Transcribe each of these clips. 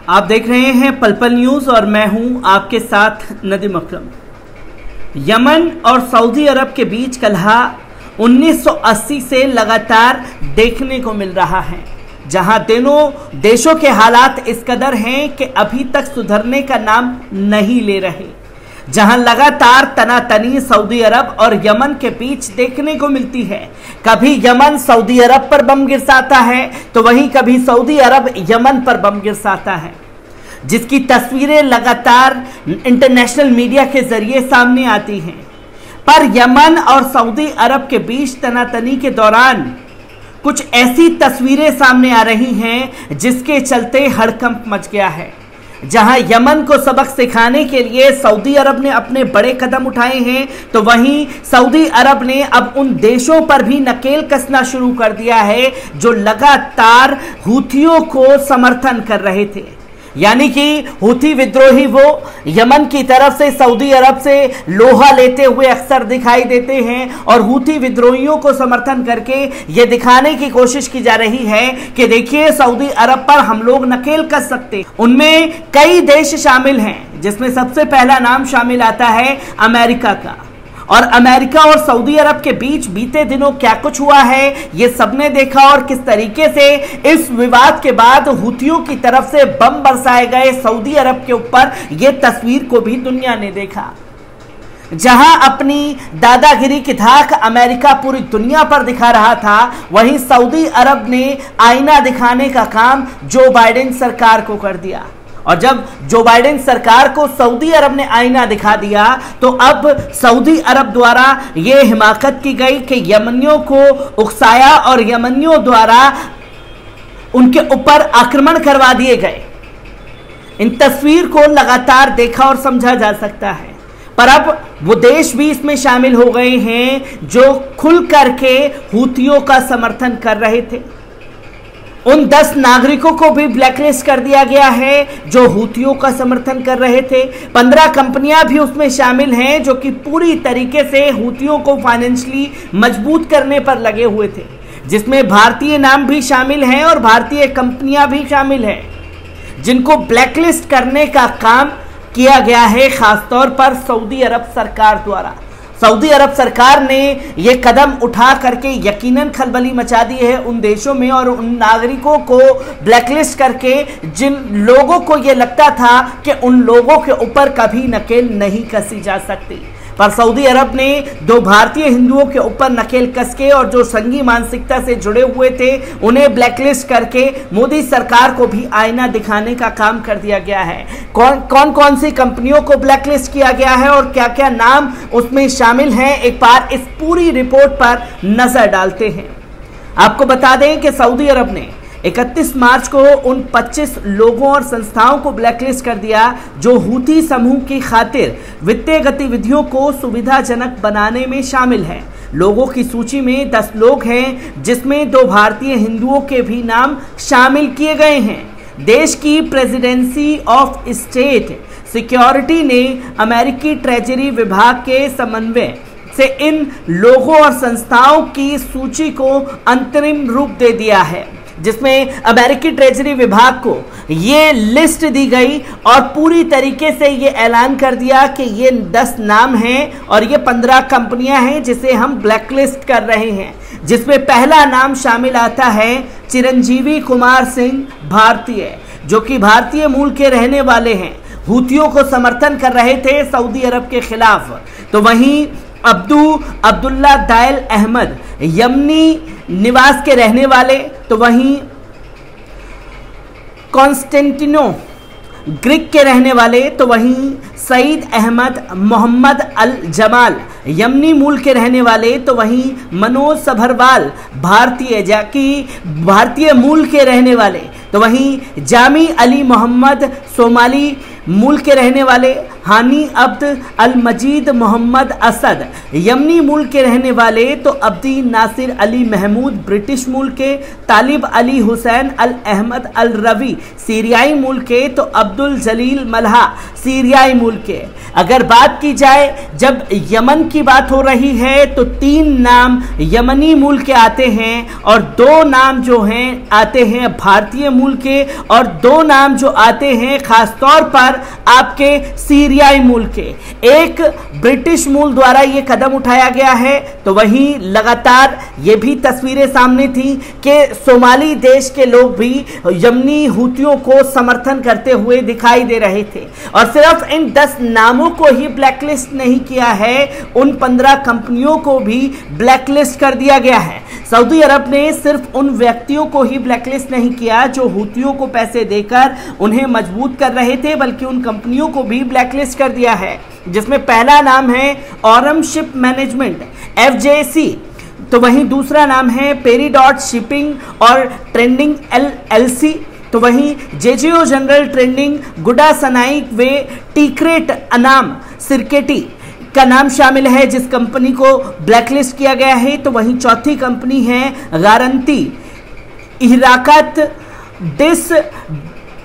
आप देख रहे हैं पल पल न्यूज और मैं हूं आपके साथ नदीम अकरम। यमन और सऊदी अरब के बीच कलह 1980 से लगातार देखने को मिल रहा है, जहां दोनों देशों के हालात इस कदर हैं कि अभी तक सुधरने का नाम नहीं ले रहे। जहां लगातार तनातनी सऊदी अरब और यमन के बीच देखने को मिलती है। कभी यमन सऊदी अरब पर बम गिरसाता है तो वहीं कभी सऊदी अरब यमन पर बम गिरसाता है, जिसकी तस्वीरें लगातार इंटरनेशनल मीडिया के जरिए सामने आती हैं। पर यमन और सऊदी अरब के बीच तनातनी के दौरान कुछ ऐसी तस्वीरें सामने आ रही हैं जिसके चलते हड़कंप मच गया है। जहां यमन को सबक सिखाने के लिए सऊदी अरब ने अपने बड़े कदम उठाए हैं, तो वहीं सऊदी अरब ने अब उन देशों पर भी नकेल कसना शुरू कर दिया है जो लगातार हूथियों को समर्थन कर रहे थे। यानी कि हूथी विद्रोही वो यमन की तरफ से सऊदी अरब से लोहा लेते हुए अक्सर दिखाई देते हैं और हूथी विद्रोहियों को समर्थन करके ये दिखाने की कोशिश की जा रही है कि देखिए सऊदी अरब पर हम लोग नकेल कस सकते। उनमें कई देश शामिल हैं, जिसमें सबसे पहला नाम शामिल आता है अमेरिका का। और अमेरिका और सऊदी अरब के बीच बीते दिनों क्या कुछ हुआ है ये सबने देखा, और किस तरीके से इस विवाद के बाद हूथियों की तरफ से बम बरसाए गए सऊदी अरब के ऊपर, ये तस्वीर को भी दुनिया ने देखा। जहां अपनी दादागिरी की धाक अमेरिका पूरी दुनिया पर दिखा रहा था, वहीं सऊदी अरब ने आईना दिखाने का काम जो बाइडेन सरकार को कर दिया। और जब जो बाइडेन सरकार को सऊदी अरब ने आईना दिखा दिया, तो अब सऊदी अरब द्वारा यह हिमाकत की गई कि यमनियों को उकसाया और यमनियों द्वारा उनके ऊपर आक्रमण करवा दिए गए। इन तस्वीर को लगातार देखा और समझा जा सकता है। पर अब वो देश भी इसमें शामिल हो गए हैं जो खुल करके हूथियों का समर्थन कर रहे थे। उन 10 नागरिकों को भी ब्लैकलिस्ट कर दिया गया है जो हूथियों का समर्थन कर रहे थे। 15 कंपनियां भी उसमें शामिल हैं जो कि पूरी तरीके से हूथियों को फाइनेंशियली मजबूत करने पर लगे हुए थे, जिसमें भारतीय नाम भी शामिल हैं और भारतीय कंपनियां भी शामिल हैं, जिनको ब्लैकलिस्ट करने का काम किया गया है, खासतौर पर सऊदी अरब सरकार द्वारा। सऊदी अरब सरकार ने यह कदम उठा करके यकीनन खलबली मचा दी है उन देशों में और उन नागरिकों को ब्लैकलिस्ट करके जिन लोगों को यह लगता था कि उन लोगों के ऊपर कभी नकेल नहीं कसी जा सकती। पर सऊदी अरब ने 2 भारतीय हिंदुओं के ऊपर नकेल कस के और जो संघी मानसिकता से जुड़े हुए थे उन्हें ब्लैकलिस्ट करके मोदी सरकार को भी आईना दिखाने का काम कर दिया गया है। कौन सी कंपनियों को ब्लैकलिस्ट किया गया है और क्या क्या नाम उसमें शामिल हैं, एक बार इस पूरी रिपोर्ट पर नजर डालते हैं। आपको बता दें कि सऊदी अरब ने 31 मार्च को उन 25 लोगों और संस्थाओं को ब्लैकलिस्ट कर दिया जो हूथी समूह की खातिर वित्तीय गतिविधियों को सुविधाजनक बनाने में शामिल हैं। लोगों की सूची में 10 लोग हैं, जिसमें 2 भारतीय हिंदुओं के भी नाम शामिल किए गए हैं। देश की प्रेसिडेंसी ऑफ स्टेट सिक्योरिटी ने अमेरिकी ट्रेजरी विभाग के समन्वय से इन लोगों और संस्थाओं की सूची को अंतरिम रूप दे दिया है, जिसमें अमेरिकी ट्रेजरी विभाग को ये लिस्ट दी गई और पूरी तरीके से ये ऐलान कर दिया कि ये 10 नाम हैं और ये 15 कंपनियां हैं जिसे हम ब्लैकलिस्ट कर रहे हैं, जिसमें पहला नाम शामिल आता है चिरंजीवी कुमार सिंह भारतीय, जो कि भारतीय मूल के रहने वाले हैं, हूथियों को समर्थन कर रहे थे सऊदी अरब के खिलाफ। तो वहीं अब्दुल्ला दायल अहमद यमनी निवास के रहने वाले, तो वहीं कॉन्स्टेंटिनो ग्रीक के रहने वाले, तो वहीं सईद अहमद मोहम्मद अल जमाल यमनी मूल के रहने वाले, तो वहीं मनोज सभरवाल भारतीय मूल के रहने वाले, तो वहीं जामी अली मोहम्मद सोमाली मूल के रहने वाले, हानी अब्द अल मजीद मोहम्मद असद यमनी मूल के रहने वाले, तो अब्दी नासिर अली महमूद ब्रिटिश मूल के, तालिब अली हुसैन अल अहमद अल रवी सीरियाई मूल के, तो अब्दुल जलील मल्हा सीरियाई मूल के। अगर बात की जाए जब यमन की बात हो रही है तो 3 नाम यमनी मूल के आते हैं और 2 नाम जो हैं आते हैं भारतीय मूल के और 2 नाम जो आते हैं खासतौर पर आपके सीरियाई मूल के। एक ब्रिटिश मूल द्वारा ये कदम उठाया गया है, तो वहीं लगातार ये भी तस्वीरें सामने थी कि सोमाली देश के लोग भी यमनी हुतियों को समर्थन करते हुए दिखाई दे रहे थे। और सिर्फ इन 10 नामों को ही ब्लैकलिस्ट नहीं किया है, उन 15 कंपनियों को भी ब्लैकलिस्ट कर दिया गया है। सऊदी अरब ने सिर्फ उन व्यक्तियों को ही ब्लैकलिस्ट नहीं किया जो हुतियों को पैसे देकर उन्हें मजबूत कर रहे थे, बल्कि उन कंपनियों को भी ब्लैकलिस्ट कर दिया है, जिसमें पहला नाम है ऑरम शिप मैनेजमेंट FJC, तो वहीं दूसरा नाम है पेरीडॉट शिपिंग और ट्रेंडिंग LLC, तो वहीं जेजेओ जनरल ट्रेंडिंग गुडा सनाइक वे टीक्रेट अनाम सिरकेटी का नाम शामिल है जिस कंपनी को ब्लैकलिस्ट किया गया है। तो वहीं चौथी कंपनी है गारंटी इराकत डिस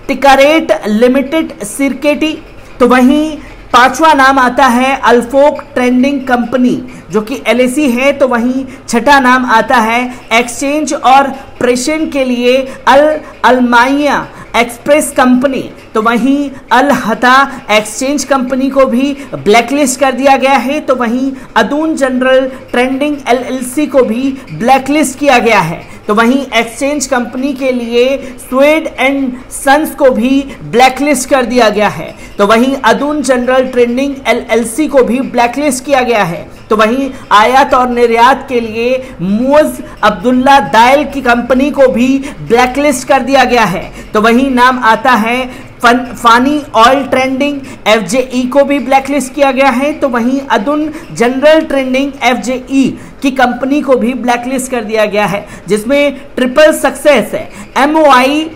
टिकारेट लिमिटेड सिरकेटी, तो वहीं 5वां नाम आता है अल्फोक ट्रेंडिंग कंपनी जो कि LAC है, तो वहीं 6ठा नाम आता है एक्सचेंज और प्रेषण के लिए अलमाइया एक्सप्रेस कंपनी, तो वहीं अल हता एक्सचेंज कंपनी को भी ब्लैकलिस्ट कर दिया गया है। तो वहीं अदून जनरल ट्रेंडिंग LLC को भी ब्लैकलिस्ट किया गया है। तो वहीं एक्सचेंज कंपनी के लिए स्वेड एंड सन्स को भी ब्लैकलिस्ट कर दिया गया है। तो वहीं अदून जनरल ट्रेंडिंग LLC को भी ब्लैकलिस्ट किया गया है। तो वहीं आयात और निर्यात के लिए मुअज़ अब्दुल्ला दायल की कंपनी को भी ब्लैकलिस्ट कर दिया गया है। तो वहीं नाम आता है फानी ऑयल ट्रेंडिंग FJE को भी ब्लैकलिस्ट किया गया है। तो वहीं अदुन जनरल ट्रेंडिंग FJE की कंपनी को भी ब्लैकलिस्ट कर दिया गया है, जिसमें ट्रिपल सक्सेस है MOI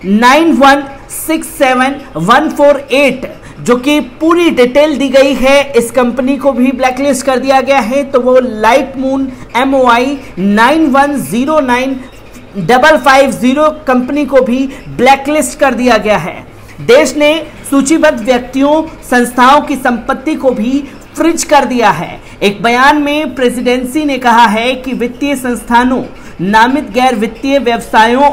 9167148 जो कि पूरी डिटेल दी गई है, इस कंपनी को भी ब्लैकलिस्ट कर दिया गया है। तो वो लाइट मून MOI 91095550 कंपनी को भी ब्लैकलिस्ट कर दिया गया है। देश ने सूचीबद्ध व्यक्तियों संस्थाओं की संपत्ति को भी फ्रीज कर दिया है। एक बयान में प्रेसिडेंसी ने कहा है कि वित्तीय संस्थानों, नामित गैर वित्तीय व्यवसायों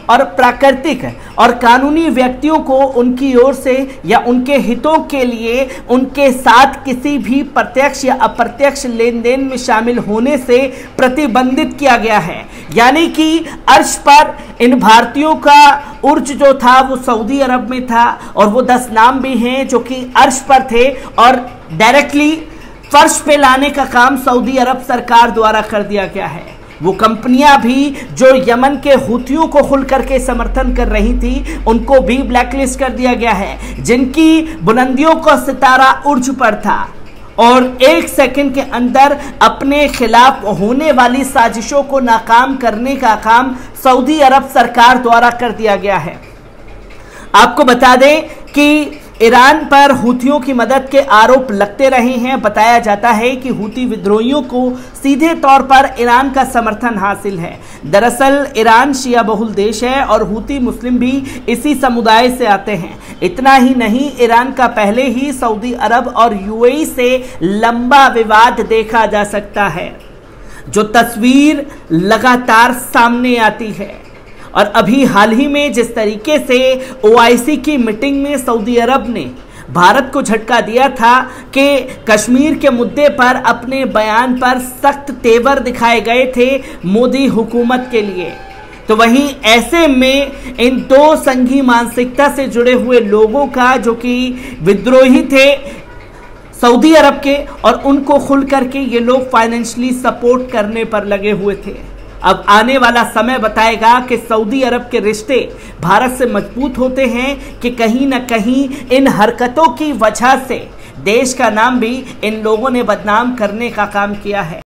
और प्राकृतिक और कानूनी व्यक्तियों को उनकी ओर से या उनके हितों के लिए उनके साथ किसी भी प्रत्यक्ष या अप्रत्यक्ष लेन देन में शामिल होने से प्रतिबंधित किया गया है। यानी कि अर्श पर इन भारतीयों का उर्ज जो था वो सऊदी अरब में था और वो 10 नाम भी हैं जो कि अर्श पर थे और डायरेक्टली फर्श पे लाने का काम सऊदी अरब सरकार द्वारा कर दिया गया है। वो कंपनियां भी जो यमन के हुतियों को खुल करके समर्थन कर रही थी उनको भी ब्लैकलिस्ट कर दिया गया है, जिनकी बुलंदियों का सितारा उर्ज पर था और 1 सेकंड के अंदर अपने खिलाफ होने वाली साजिशों को नाकाम करने का काम सऊदी अरब सरकार द्वारा कर दिया गया है। आपको बता दें कि ईरान पर हुतियों की मदद के आरोप लगते रहे हैं। बताया जाता है कि हुती विद्रोहियों को सीधे तौर पर ईरान का समर्थन हासिल है। दरअसल ईरान शिया बहुल देश है और हुती मुस्लिम भी इसी समुदाय से आते हैं। इतना ही नहीं, ईरान का पहले ही सऊदी अरब और UAE से लंबा विवाद देखा जा सकता है, जो तस्वीर लगातार सामने आती है। और अभी हाल ही में जिस तरीके से OIC की मीटिंग में सऊदी अरब ने भारत को झटका दिया था कि कश्मीर के मुद्दे पर अपने बयान पर सख्त तेवर दिखाए गए थे मोदी हुकूमत के लिए, तो वहीं ऐसे में इन 2 संघी मानसिकता से जुड़े हुए लोगों का जो कि विद्रोही थे सऊदी अरब के और उनको खुल करके ये लोग फाइनेंशियली सपोर्ट करने पर लगे हुए थे। अब आने वाला समय बताएगा कि सऊदी अरब के रिश्ते भारत से मजबूत होते हैं कि कहीं ना कहीं इन हरकतों की वजह से देश का नाम भी इन लोगों ने बदनाम करने का काम किया है।